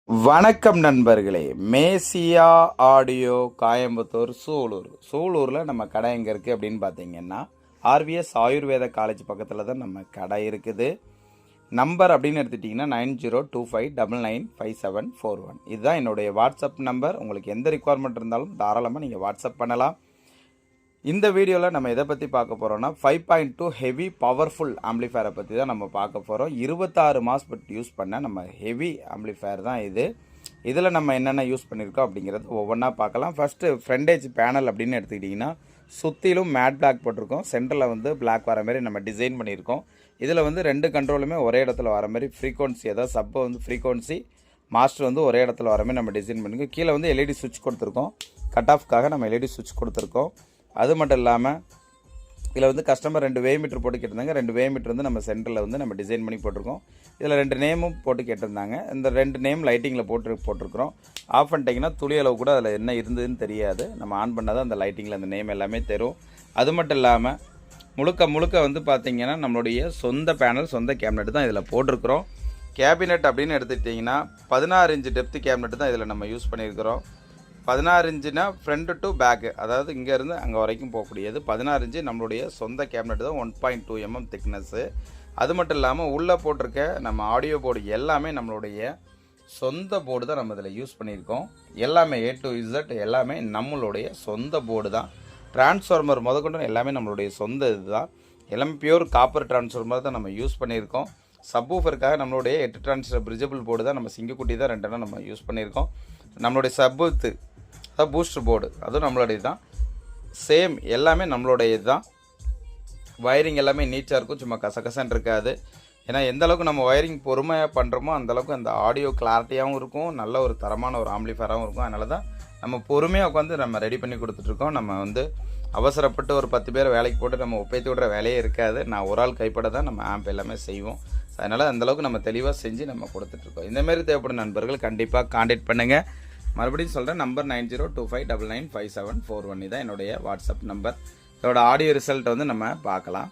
வணக்கம் நண்பர்களே. மேசியா ஆடியோ கோயம்புத்தூர் சூலூரில் நம்ம கடை எங்கே இருக்குது அப்படின்னு பார்த்தீங்கன்னா ஆர்விஎஸ் ஆயுர்வேத காலேஜ் பக்கத்தில் தான் நம்ம கடை இருக்குது. நம்பர் அப்படின்னு எடுத்துட்டிங்கன்னா 9025995741. இதுதான் என்னுடைய வாட்ஸ்அப் நம்பர். உங்களுக்கு எந்த ரிக்குவயர்மெண்ட் இருந்தாலும் தாராளமாக நீங்கள் வாட்ஸ்அப் பண்ணலாம். இந்த வீடியோவில் நம்ம எதை பற்றி பார்க்க போகிறோம்னா 5.2 ஹெவி பவர்ஃபுல் ஆம்ப்ளிஃபயரை பற்றி தான் நம்ம பார்க்க போகிறோம். 26 மாஸ்பெட் யூஸ் பண்ண நம்ம ஹெவி ஆம்ப்ளிஃபயர் தான் இது. இதில் நம்ம என்னென்ன யூஸ் பண்ணியிருக்கோம் அப்படிங்கிறது ஒவ்வொன்றா பார்க்கலாம். ஃபஸ்ட்டு ஃப்ரண்டேஜ் பேனல் அப்படின்னு எடுத்துக்கிட்டிங்கன்னா சுற்றிலும் மேட் பிளாக் போட்டிருக்கோம். சென்டரில் வந்து பிளாக் வர மாதிரி நம்ம டிசைன் பண்ணியிருக்கோம். இதில் வந்து ரெண்டு கண்ட்ரோலுமே ஒரே இடத்துல வர மாதிரி ஃப்ரீக்வன்சி, அதாவது சப்பை வந்து ஃப்ரீக்வன்சி, மாஸ்டர் வந்து ஒரே இடத்துல வர மாதிரி நம்ம டிசைன் பண்ணியிருக்கோம். கீழே வந்து எல்இடி சுவிட்ச் கொடுத்துருக்கோம். கட் ஆஃப்காக நம்ம எல்இடி சுவிட்ச் கொடுத்துருக்கோம். அது மட்டும் இல்லாமல் இதில் வந்து கஸ்டமர் 2 வே மீட்டர் போட்டு கேட்டிருந்தாங்க. 2 வே மீட்டர் வந்து நம்ம சென்டரில் வந்து நம்ம டிசைன் பண்ணி போட்டிருக்கோம். இதில் 2 நேமும் போட்டு கேட்டிருந்தாங்க. இந்த 2 நேம் லைட்டிங்கில் போட்டிருக்கிறோம். ஆஃப் பண்ணிட்டீங்கன்னா துளி அளவு கூட அதில் என்ன இருந்ததுன்னு தெரியாது. நம்ம ஆன் பண்ணால் தான் அந்த லைட்டிங்கில் அந்த நேம் எல்லாமே தரும். அது மட்டும் இல்லாமல் முழுக்க வந்து பார்த்திங்கன்னா நம்மளுடைய சொந்த பேனல், சொந்த கேபினெட் தான் இதில் போட்டிருக்கிறோம். கேபினெட் அப்படின்னு எடுத்துக்கிட்டிங்கன்னா 16 இன்ச்சு டெப்த் கேபினெட் தான் இதில் நம்ம யூஸ் பண்ணியிருக்கிறோம். 16 இன்ச்சுனா ஃப்ரண்ட் டு பேக்கு, அதாவது இங்கேருந்து அங்கே வரைக்கும் போகக்கூடியது 16 இன்ச்சு நம்மளுடைய சொந்த கேபினெட் தான். 1.2 mm திக்னஸ்ஸு. அது மட்டும் இல்லாமல் உள்ளே போட்டிருக்க நம்ம ஆடியோ போர்டு எல்லாமே நம்மளுடைய சொந்த போர்டு தான் நம்ம இதில் யூஸ் பண்ணியிருக்கோம். எல்லாமே A to Z எல்லாமே நம்மளுடைய சொந்த போர்டு தான். டிரான்ஸ்ஃபார்மர் முதற்கொண்டு எல்லாமே நம்மளுடைய சொந்த இது தான். எல்லாமே பியூர் காப்பர் டிரான்ஸ்ஃபார்மர் தான் நம்ம யூஸ் பண்ணியிருக்கோம். சப்வூஃபருக்காக நம்மளுடைய 8 டிரான்ஸ்ஃபார் பிரிஜபிள் போர்டு தான், நம்ம சிங்கக்குட்டி தான் 2 நம்ம யூஸ் பண்ணியிருக்கோம். நம்மளுடைய சப்பூத்து அதாவது பூஸ்டர் போர்டு அதுவும் நம்மளுடைய தான். சேம் எல்லாமே நம்மளுடைய தான். வயரிங் எல்லாமே நீட்டாக இருக்கும், சும்மா கசகசன்னு இருக்காது. ஏன்னா எந்த அளவுக்கு நம்ம வயரிங் பொறுமையாக பண்ணுறோமோ அந்தளவுக்கு அந்த ஆடியோ கிளாரிட்டியாகவும் இருக்கும், நல்ல ஒரு தரமான ஒரு ஆம்ப்ளிஃபயராகவும் இருக்கும். அதனால தான் நம்ம பொறுமையாக உட்காந்து நம்ம ரெடி பண்ணி கொடுத்துட்ருக்கோம். நம்ம வந்து அவசரப்பட்டு ஒரு 10 பேரை வேலைக்கு போட்டு நம்ம ஒப்பைத்து விடுற வேலையே இருக்காது. நான் ஒரு ஆள் கைப்பட தான் நம்ம ஆம்ப் எல்லாமே செய்வோம். அதனால் அந்தளவுக்கு நம்ம தெளிவாக செஞ்சு நம்ம கொடுத்துட்ருக்கோம். இந்தமாரி தேவைப்படும் நண்பர்கள் கண்டிப்பாக காண்டாக்ட் பண்ணுங்கள். மறுபடியும் சொல்கிறேன், நம்பர் 9025995741. தான் என்னுடைய வாட்ஸ்அப் நம்பர். இதோட ஆடியோ ரிசல்ட் வந்து நம்ம பார்க்கலாம்.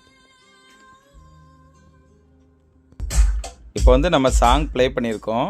இப்போ வந்து நம்ம சாங் ப்ளே பண்ணியிருக்கோம்.